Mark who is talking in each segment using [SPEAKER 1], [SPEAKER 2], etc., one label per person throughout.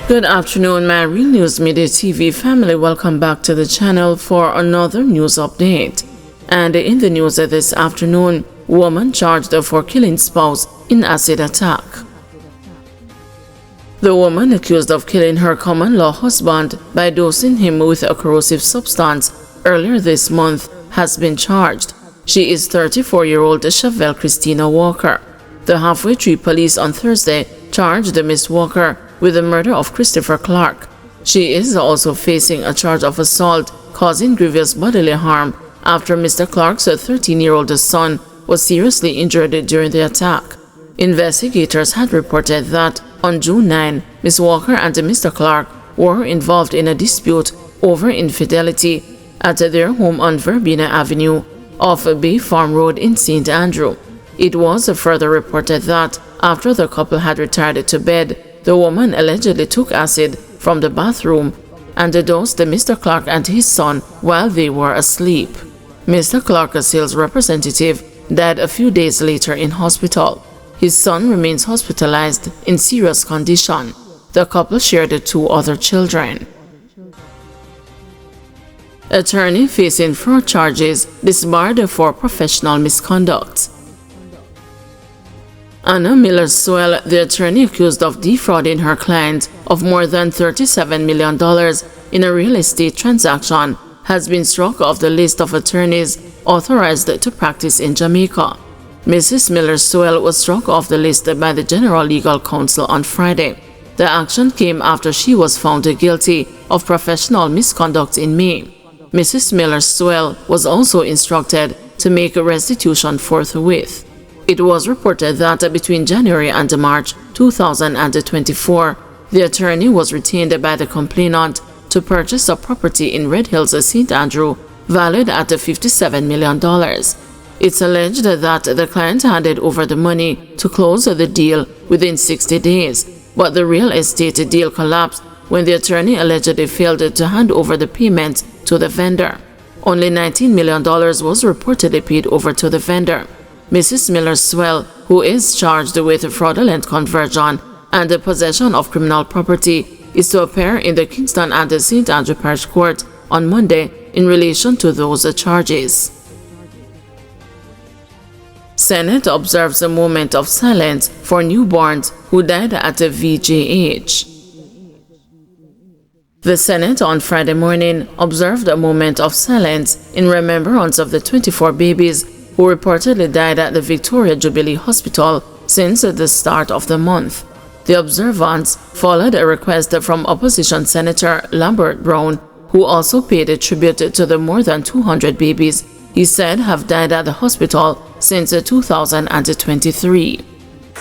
[SPEAKER 1] Good afternoon, my Real News Midday TV family. Welcome back to the channel for another news update. And in the news this afternoon, woman charged for killing spouse in acid attack. The woman accused of killing her common-law husband by dosing him with a corrosive substance earlier this month has been charged. She is 34-year-old Chevelle Christina Walker. The Halfway Tree Police on Thursday charged Miss Walker with the murder of Christopher Clark. She is also facing a charge of assault causing grievous bodily harm after Mr. Clark's 13-year-old son was seriously injured during the attack. Investigators had reported that on June 9, Ms. Walker and Mr. Clark were involved in a dispute over infidelity at their home on Verbena Avenue off Bay Farm Road in St. Andrew. It was further reported that after the couple had retired to bed, the woman allegedly took acid from the bathroom and dosed Mr. Clark and his son while they were asleep. Mr. Clark, a sales representative, died a few days later in hospital. His son remains hospitalized in serious condition. The couple shared 2 other children. Attorney facing fraud charges disbarred for professional misconduct. Anna Miller-Sewell, the attorney accused of defrauding her client of more than $37 million in a real estate transaction, has been struck off the list of attorneys authorized to practice in Jamaica. Mrs. Miller-Sewell was struck off the list by the General Legal Counsel on Friday. The action came after she was found guilty of professional misconduct in May. Mrs. Miller-Sewell was also instructed to make a restitution forthwith. It was reported that between January and March 2024, the attorney was retained by the complainant to purchase a property in Red Hills, St. Andrew, valued at $57 million. It's alleged that the client handed over the money to close the deal within 60 days, but the real estate deal collapsed when the attorney allegedly failed to hand over the payment to the vendor. Only $19 million was reportedly paid over to the vendor. Mrs. Miller-Sewell, who is charged with fraudulent conversion and the possession of criminal property, is to appear in the Kingston and the St. Andrew Parish Court on Monday in relation to those charges. Senate observes a moment of silence for newborns who died at a VJH. The Senate on Friday morning observed a moment of silence in remembrance of the 24 babies who reportedly died at the Victoria Jubilee Hospital since the start of the month. The observance followed a request from opposition Senator Lambert Brown, who also paid a tribute to the more than 200 babies he said have died at the hospital since 2023.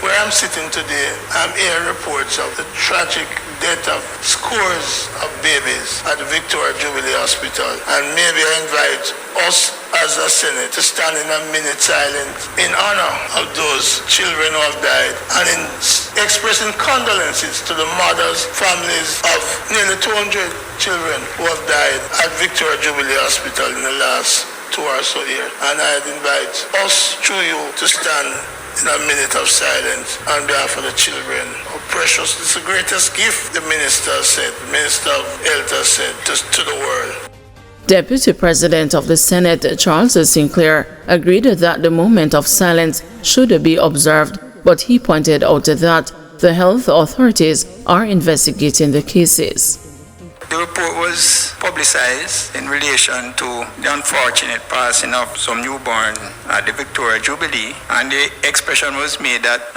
[SPEAKER 2] Where I'm sitting today, I'm hearing reports of the tragic death of scores of babies at the Victoria Jubilee Hospital, and maybe I invite us as a Senate to stand in a minute silence in honor of those children who have died, and in expressing condolences to the mothers, families of nearly 200 children who have died at Victoria Jubilee Hospital in the last 2 or so years. And I'd invite us through you to stand in a minute of silence on behalf of the children. Oh, precious, it's the greatest gift, the Minister said, the Minister of Health has said to the world.
[SPEAKER 1] Deputy President of the Senate, Charles Sinclair, agreed that the moment of silence should be observed, but he pointed out that the health authorities are investigating the cases.
[SPEAKER 3] The report was publicized in relation to the unfortunate passing of some newborn at the Victoria Jubilee, and the expression was made that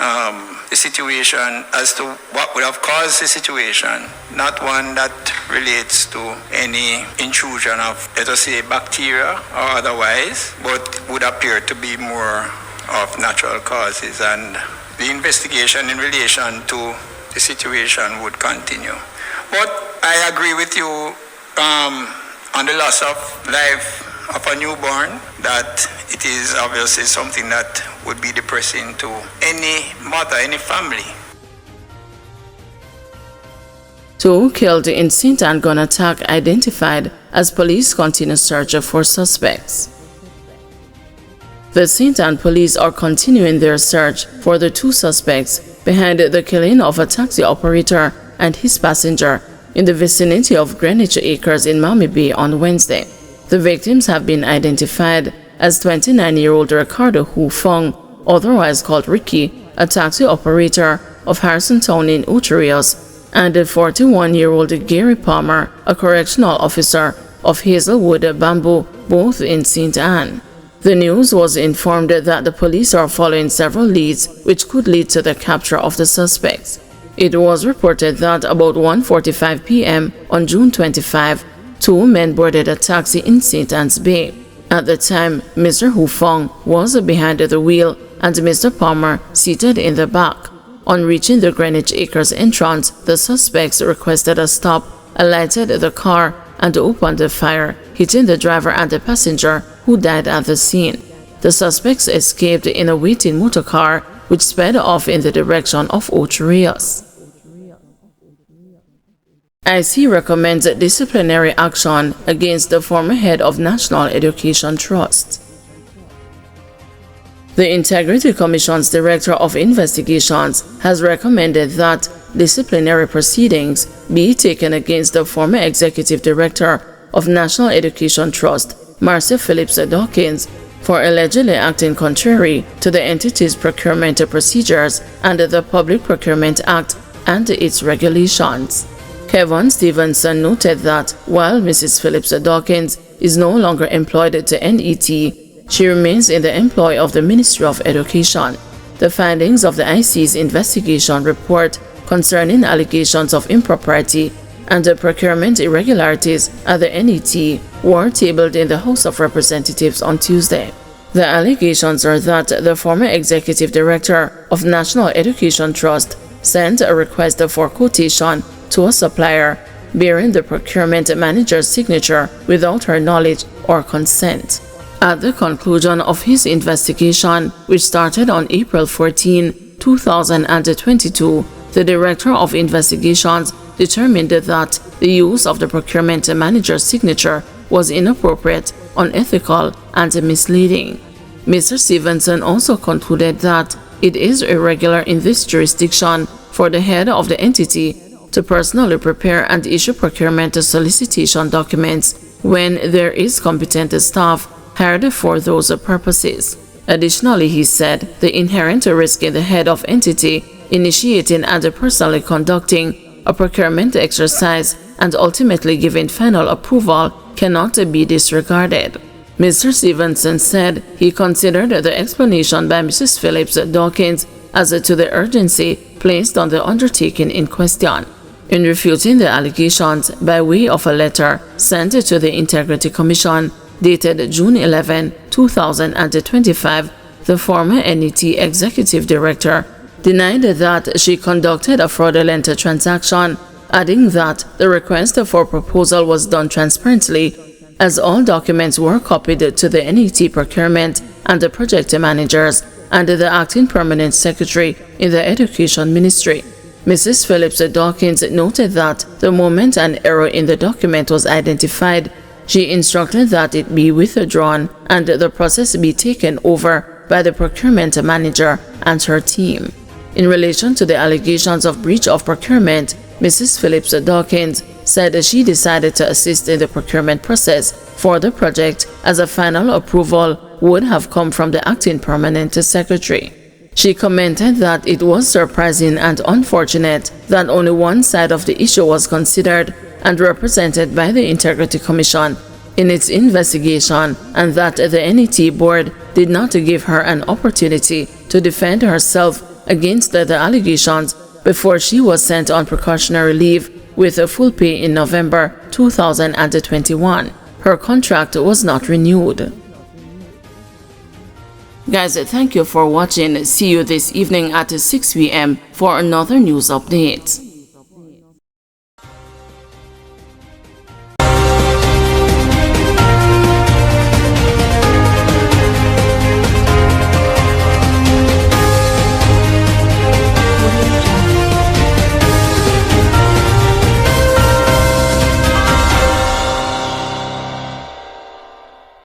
[SPEAKER 3] the situation as to what would have caused the situation, not one that relates to any intrusion of, let us say, bacteria or otherwise, but would appear to be more of natural causes, and the investigation in relation to the situation would continue. But I agree with you on the loss of life of a newborn, that it is obviously something that would be depressing to any mother, any family.
[SPEAKER 1] 2 killed in St. Andrew attack identified as police continue search for suspects. The St. Andrew police are continuing their search for the 2 suspects behind the killing of a taxi operator and his passenger in the vicinity of Greenwich Acres in Miami Bay on Wednesday. The victims have been identified as 29-year-old Ricardo Hu Fong, otherwise called Ricky, a taxi operator of Harrison Town in Ucherios, and 41-year-old Gary Palmer, a correctional officer of Hazelwood Bamboo, both in St. Anne. The news was informed that the police are following several leads which could lead to the capture of the suspects. It was reported that about 1:45 p.m. on June 25, two men boarded a taxi in St. Anne's Bay. At the time, Mr. Hu Fong was behind the wheel and Mr. Palmer seated in the back. On reaching the Greenwich Acres entrance, the suspects requested a stop, alighted the car, and opened fire, hitting the driver and the passenger, who died at the scene. The suspects escaped in a waiting motorcar, which sped off in the direction of Ucherios. IC recommends disciplinary action against the former head of National Education Trust. The Integrity Commission's Director of Investigations has recommended that disciplinary proceedings be taken against the former Executive Director of National Education Trust, Marcia Phillips Dawkins, for allegedly acting contrary to the entity's procurement procedures under the Public Procurement Act and its regulations. Kevin Stevenson noted that while Mrs. Phillips Dawkins is no longer employed to NET, she remains in the employ of the Ministry of Education. The findings of the IC's investigation report concerning allegations of impropriety and the procurement irregularities at the NET were tabled in the House of Representatives on Tuesday. The allegations are that the former Executive Director of National Education Trust sent a request for quotation to a supplier bearing the procurement manager's signature without her knowledge or consent. At the conclusion of his investigation, which started on April 14, 2022, the Director of Investigations determined that the use of the procurement manager's signature was inappropriate, unethical, and misleading. Mr. Stevenson also concluded that it is irregular in this jurisdiction for the head of the entity to personally prepare and issue procurement solicitation documents when there is competent staff hired for those purposes. Additionally, he said, the inherent risk in the head of entity initiating and personally conducting a procurement exercise and ultimately giving final approval cannot be disregarded. Mr. Stevenson said he considered the explanation by Mrs. Phillips Dawkins as to the urgency placed on the undertaking in question. In refuting the allegations by way of a letter sent to the Integrity Commission dated June 11, 2025, the former NET Executive Director denied that she conducted a fraudulent transaction, adding that the request for proposal was done transparently, as all documents were copied to the NET procurement and the project managers and the acting permanent secretary in the Education Ministry. Mrs. Phillips Dawkins noted that the moment an error in the document was identified, she instructed that it be withdrawn and the process be taken over by the procurement manager and her team. In relation to the allegations of breach of procurement, Mrs. Phillips Dawkins said she decided to assist in the procurement process for the project as a final approval would have come from the acting permanent secretary. She commented that it was surprising and unfortunate that only one side of the issue was considered and represented by the Integrity Commission in its investigation, and that the NET board did not give her an opportunity to defend herself against the allegations before she was sent on precautionary leave with a full pay in November 2021. Her contract was not renewed. Guys, thank you for watching. See you this evening at 6 p.m. for another news update.